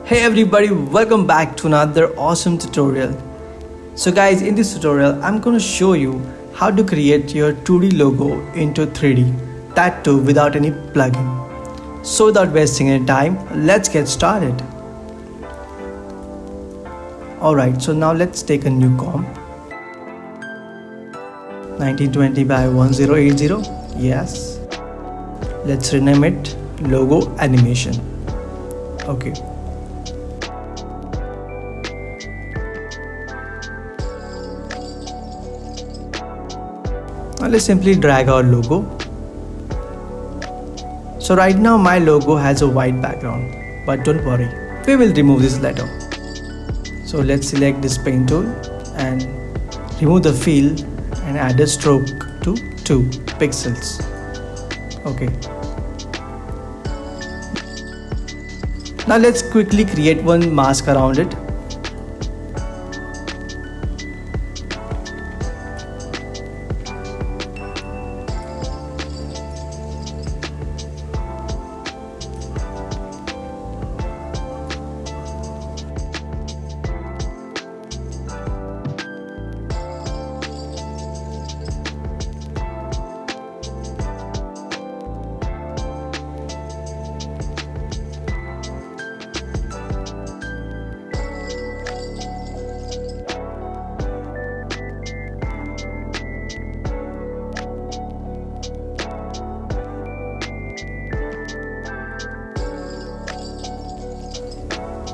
Hey everybody, welcome back to another awesome tutorial. So guys, in this tutorial I'm going to show you how to create your 2D logo into 3D, that too without any plugin. So without wasting any time, let's get started. Alright, so now let's take a new comp. 1920 by 1080, yes. Let's rename it logo animation. Okay. Now let's simply drag our logo. So right now my logo has a white background, but don't worry, we will remove this later. So let's select this pen tool and remove the fill and add a stroke to 2 pixels. Okay. Now let's quickly create one mask around it.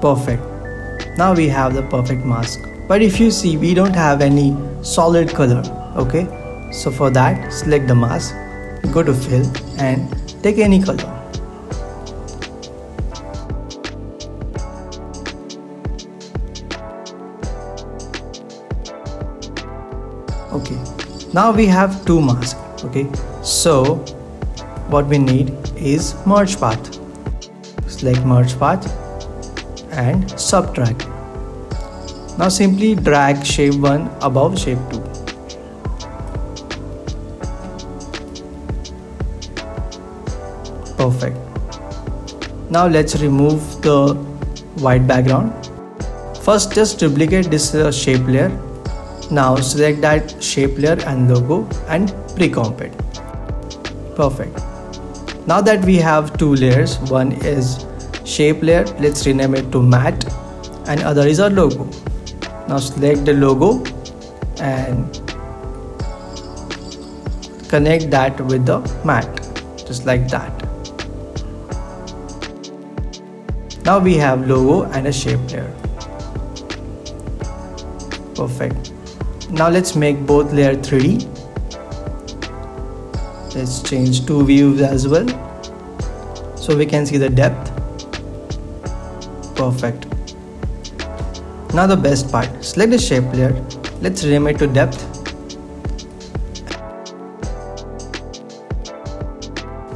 Perfect. Now we have the perfect mask. But if you see, we don't have any solid color. Okay. So for that, select the mask, go to fill and take any color. Okay. Now we have 2 masks. Okay. So what we need is merge path. Select merge path and subtract. Now simply drag shape 1 above shape 2. Perfect. Now let's remove the white background. First just duplicate this shape layer. Now select that shape layer and logo and pre-comp it. Perfect. Now that we have 2 layers, one is shape layer, let's rename it to matte, and other is our logo. Now select the logo and connect that with the matte, just like that. Now we have logo and a shape layer. Perfect. Now let's make both layer 3D. Let's change 2 views as well, so we can see the depth. Perfect. Now the best part, select the shape layer, let's rename it to depth.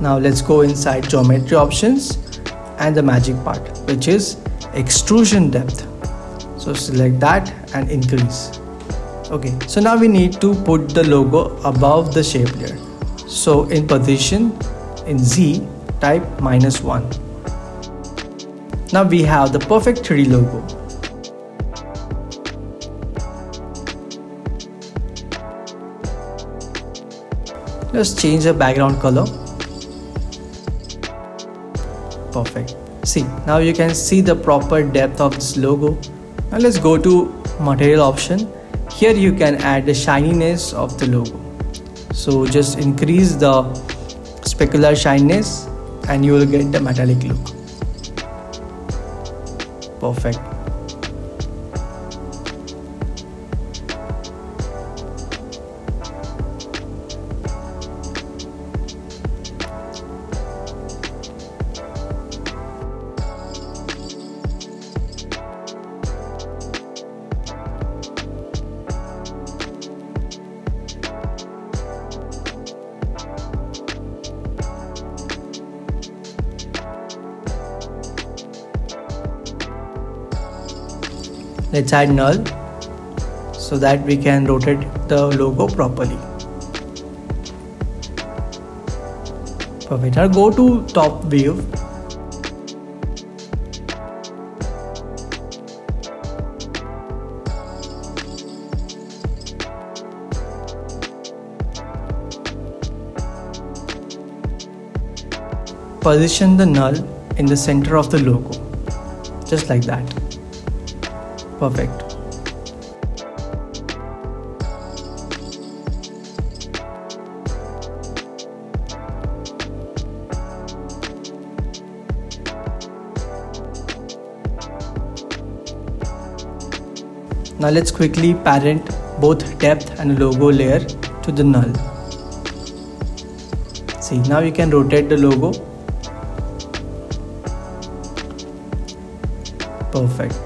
Now let's go inside geometry options and the magic part, which is extrusion depth. So select that and increase. Okay, so now we need to put the logo above the shape layer. So in position, in Z, type -1. Now we have the perfect 3D logo. Let's change the background color. Perfect. See, now you can see the proper depth of this logo. Now let's go to material option. Here you can add the shininess of the logo. So just increase the specular shininess and you will get the metallic look. Perfect. Let's add null so that we can rotate the logo properly. Perfect. Now go to top view position the null in the center of the logo, just like that. Perfect. Now let's quickly parent both depth and logo layer to the null. See, now you can rotate the logo. Perfect.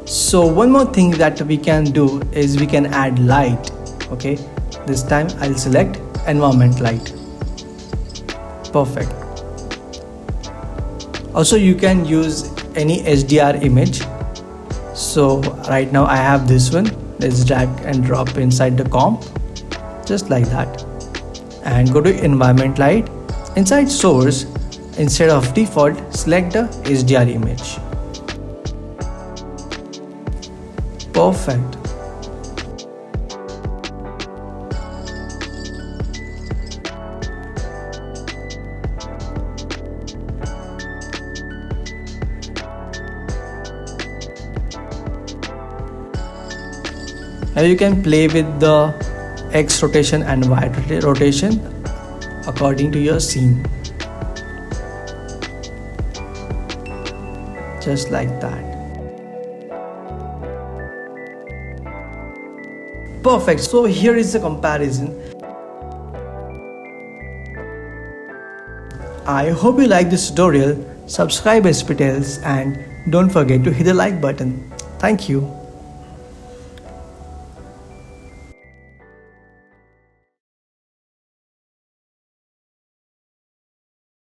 So one more thing that we can do is we can add light. Okay, this time I'll select environment light. Perfect. Also you can use any HDR image. So right now I have this one. Let's drag and drop inside the comp, just like that, and go to environment light. Inside source, instead of default, select the HDR image. Perfect. Now you can play with the X rotation and Y rotation according to your scene. Just like that. Perfect. So here is the comparison. I hope you like this tutorial. Subscribe SPTales and don't forget to hit the like button. Thank you.